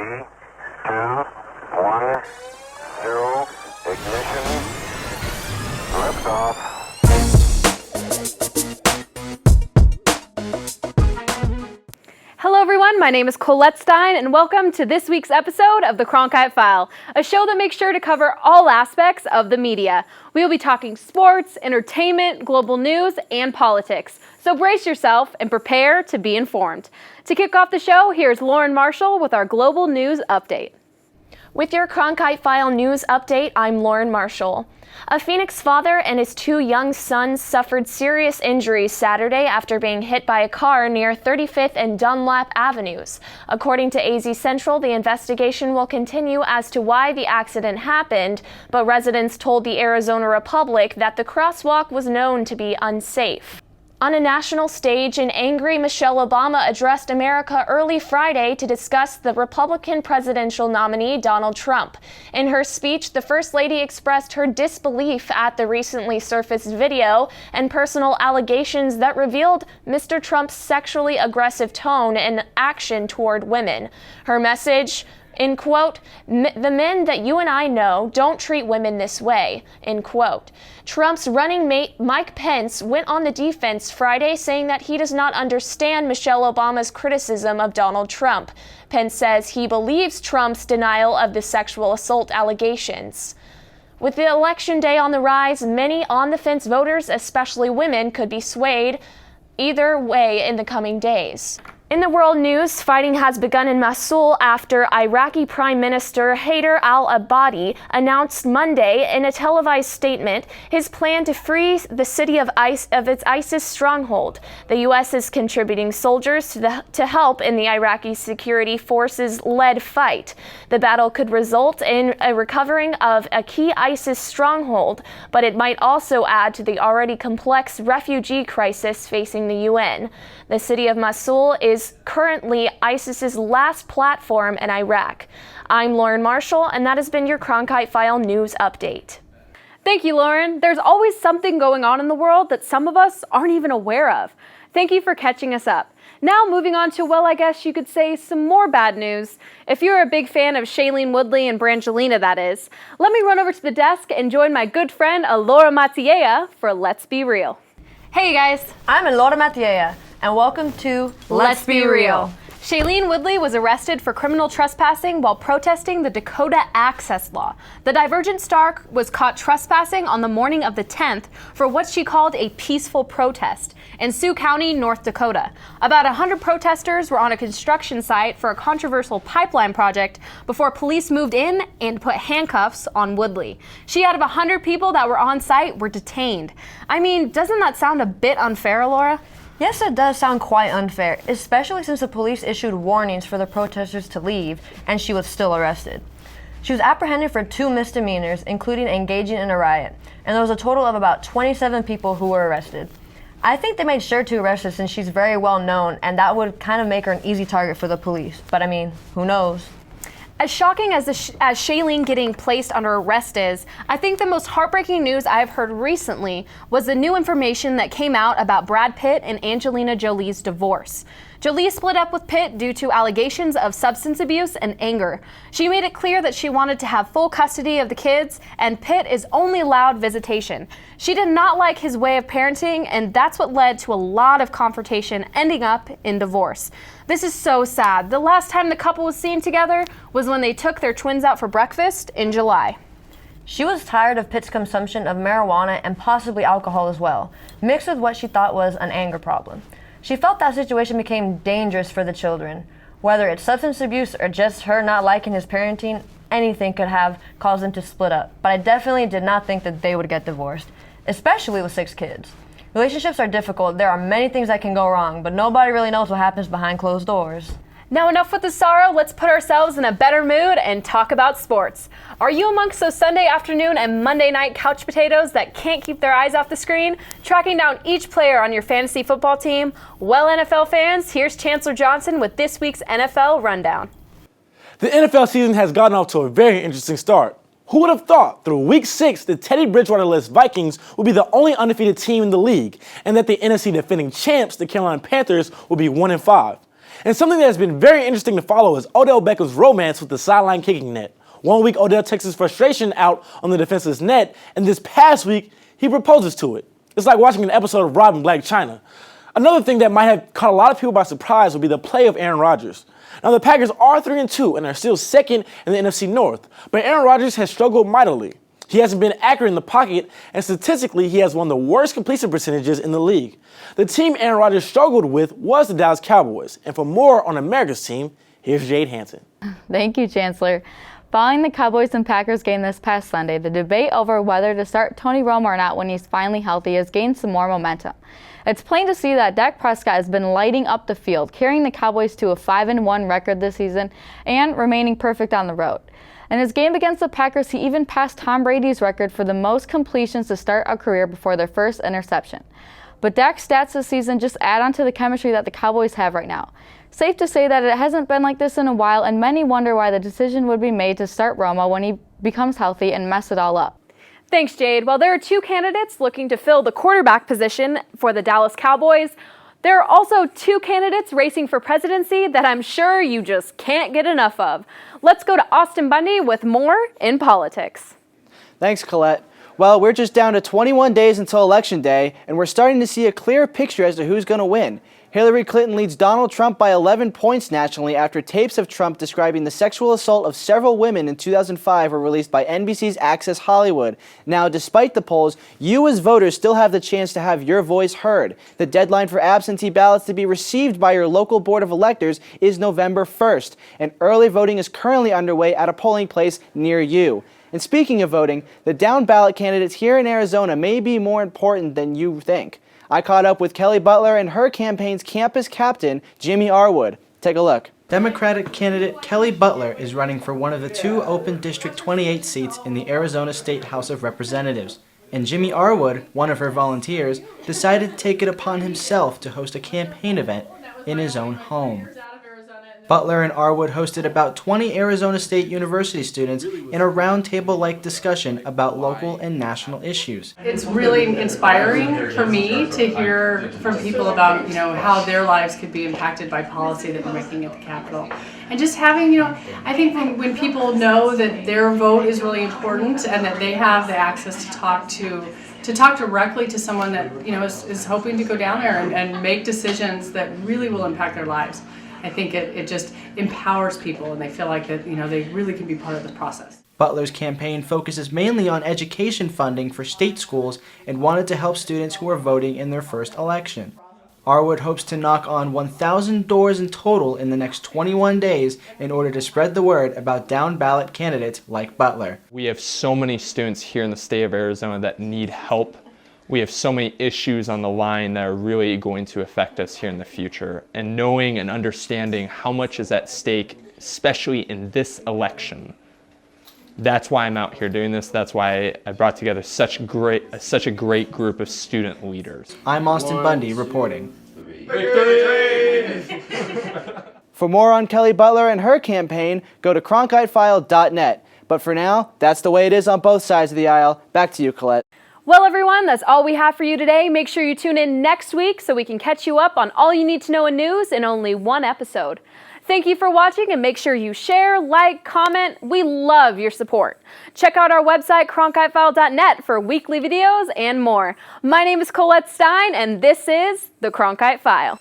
3, 2, 1, 0, ignition, liftoff. Hello everyone, my name is Colette Stein and welcome to this week's episode of the Cronkite File, a show that makes sure to cover all aspects of the media. We will be talking sports, entertainment, global news, and politics. So brace yourself and prepare to be informed. To kick off the show, here's Lauren Marshall with our global news update. With your Cronkite File news update, I'm Lauren Marshall. A Phoenix father and his two young sons suffered serious injuries Saturday after being hit by a car near 35th and Dunlap Avenues. According to AZ Central, the investigation will continue as to why the accident happened, but residents told the Arizona Republic that the crosswalk was known to be unsafe. On a national stage, an angry Michelle Obama addressed America early Friday to discuss the Republican presidential nominee Donald Trump. In her speech, the First Lady expressed her disbelief at the recently surfaced video and personal allegations that revealed Mr. Trump's sexually aggressive tone and action toward women. Her message, in quote, "The men that you and I know don't treat women this way," in quote. Trump's running mate Mike Pence went on the defense Friday, saying that he does not understand Michelle Obama's criticism of Donald Trump. Pence says he believes Trump's denial of the sexual assault allegations. With the election day on the rise, many on-the-fence voters, especially women, could be swayed either way in the coming days. In the world news, fighting has begun in Mosul after Iraqi Prime Minister Haider al-Abadi announced Monday in a televised statement his plan to free the city of its ISIS stronghold. The U.S. is contributing soldiers to help in the Iraqi security forces-led fight. The battle could result in a recovering of a key ISIS stronghold, but it might also add to the already complex refugee crisis facing the UN. The city of Mosul is currently ISIS's last platform in Iraq. I'm Lauren Marshall, and that has been your Cronkite File news update. Thank you, Lauren. There's always something going on in the world that some of us aren't even aware of. Thank you for catching us up. Now moving on to, well, I guess you could say some more bad news. If you're a big fan of Shailene Woodley and Brangelina, that is, let me run over to the desk and join my good friend Elora Matiella for Let's Be Real. Hey, you guys. I'm Elora Matiella, and welcome to Let's Be Real. Shailene Woodley was arrested for criminal trespassing while protesting the Dakota Access Law. The Divergent star was caught trespassing on the morning of the 10th for what she called a peaceful protest in Sioux County, North Dakota. About 100 protesters were on a construction site for a controversial pipeline project before police moved in and put handcuffs on Woodley. She, out of 100 people that were on site, were detained. I mean, doesn't that sound a bit unfair, Laura? Yes, it does sound quite unfair, especially since the police issued warnings for the protesters to leave, and she was still arrested. She was apprehended for 2 misdemeanors, including engaging in a riot, and there was a total of about 27 people who were arrested. I think they made sure to arrest her since she's very well known, and that would kind of make her an easy target for the police. But I mean, who knows? As shocking as Shailene getting placed under arrest is, I think the most heartbreaking news I've heard recently was the new information that came out about Brad Pitt and Angelina Jolie's divorce. Jolie split up with Pitt due to allegations of substance abuse and anger. She made it clear that she wanted to have full custody of the kids, and Pitt is only allowed visitation. She did not like his way of parenting, and that's what led to a lot of confrontation ending up in divorce. This is so sad. The last time the couple was seen together was when they took their twins out for breakfast in July. She was tired of Pitt's consumption of marijuana and possibly alcohol as well, mixed with what she thought was an anger problem. She felt that situation became dangerous for the children. Whether it's substance abuse or just her not liking his parenting, anything could have caused them to split up. But I definitely did not think that they would get divorced, especially with 6 kids. Relationships are difficult. There are many things that can go wrong, but nobody really knows what happens behind closed doors. Now enough with the sorrow, let's put ourselves in a better mood and talk about sports. Are you amongst those Sunday afternoon and Monday night couch potatoes that can't keep their eyes off the screen, tracking down each player on your fantasy football team? Well, NFL fans, here's Chancellor Johnson with this week's NFL Rundown. The NFL season has gotten off to a very interesting start. Who would have thought through Week 6 the Teddy Bridgewater-less Vikings would be the only undefeated team in the league, and that the NFC defending champs, the Carolina Panthers, will be 1-5. And something that has been very interesting to follow is Odell Beckham's romance with the sideline kicking net. 1 week, Odell takes his frustration out on the defenseless net, and this past week, he proposes to it. It's like watching an episode of Rob in Black China. Another thing that might have caught a lot of people by surprise would be the play of Aaron Rodgers. Now, the Packers are 3-2 and are still second in the NFC North, but Aaron Rodgers has struggled mightily. He hasn't been accurate in the pocket, and statistically, he has one of the worst completion percentages in the league. The team Aaron Rodgers struggled with was the Dallas Cowboys, and for more on America's team, here's Jade Hanson. Thank you, Chancellor. Following the Cowboys and Packers game this past Sunday, the debate over whether to start Tony Romo or not when he's finally healthy has gained some more momentum. It's plain to see that Dak Prescott has been lighting up the field, carrying the Cowboys to a 5-1 record this season and remaining perfect on the road. In his game against the Packers, he even passed Tom Brady's record for the most completions to start a career before their first interception. But Dak's stats this season just add on to the chemistry that the Cowboys have right now. Safe to say that it hasn't been like this in a while, and many wonder why the decision would be made to start Romo when he becomes healthy and mess it all up. Thanks, Jade. Well, there are two candidates looking to fill the quarterback position for the Dallas Cowboys. There are also two candidates racing for presidency that I'm sure you just can't get enough of. Let's go to Austen Bundy with more in politics. Thanks, Colette. Well, we're just down to 21 days until Election Day, and we're starting to see a clear picture as to who's going to win. Hillary Clinton leads Donald Trump by 11 points nationally after tapes of Trump describing the sexual assault of several women in 2005 were released by NBC's Access Hollywood. Now, despite the polls, you as voters still have the chance to have your voice heard. The deadline for absentee ballots to be received by your local board of electors is November 1st, and early voting is currently underway at a polling place near you. And speaking of voting, the down ballot candidates here in Arizona may be more important than you think. I caught up with Kelly Butler and her campaign's campus captain, Jimmy Arwood. Take a look. Democratic candidate Kelly Butler is running for one of the two open District 28 seats in the Arizona State House of Representatives. And Jimmy Arwood, one of her volunteers, decided to take it upon himself to host a campaign event in his own home. Butler and Arwood hosted about 20 Arizona State University students in a roundtable-like discussion about local and national issues. It's really inspiring for me to hear from people about, how their lives could be impacted by policy that we're making at the Capitol. And just having, I think when people know that their vote is really important and that they have the access to talk directly to someone that, is hoping to go down there and make decisions that really will impact their lives. I think it just empowers people and they feel like that, they really can be part of the process. Butler's campaign focuses mainly on education funding for state schools and wanted to help students who are voting in their first election. Arwood hopes to knock on 1,000 doors in total in the next 21 days in order to spread the word about down-ballot candidates like Butler. We have so many students here in the state of Arizona that need help. We have so many issues on the line that are really going to affect us here in the future. And knowing and understanding how much is at stake, especially in this election, that's why I'm out here doing this. That's why I brought together such a great group of student leaders. I'm Austen Bundy reporting. For more on Kelly Butler and her campaign, go to cronkitefile.net. But for now, that's the way it is on both sides of the aisle. Back to you, Colette. Well, everyone, that's all we have for you today. Make sure you tune in next week so we can catch you up on all you need to know in news in only one episode. Thank you for watching, and make sure you share, like, comment. We love your support. Check out our website, cronkitefile.net, for weekly videos and more. My name is Colette Stein, and this is the Cronkite File.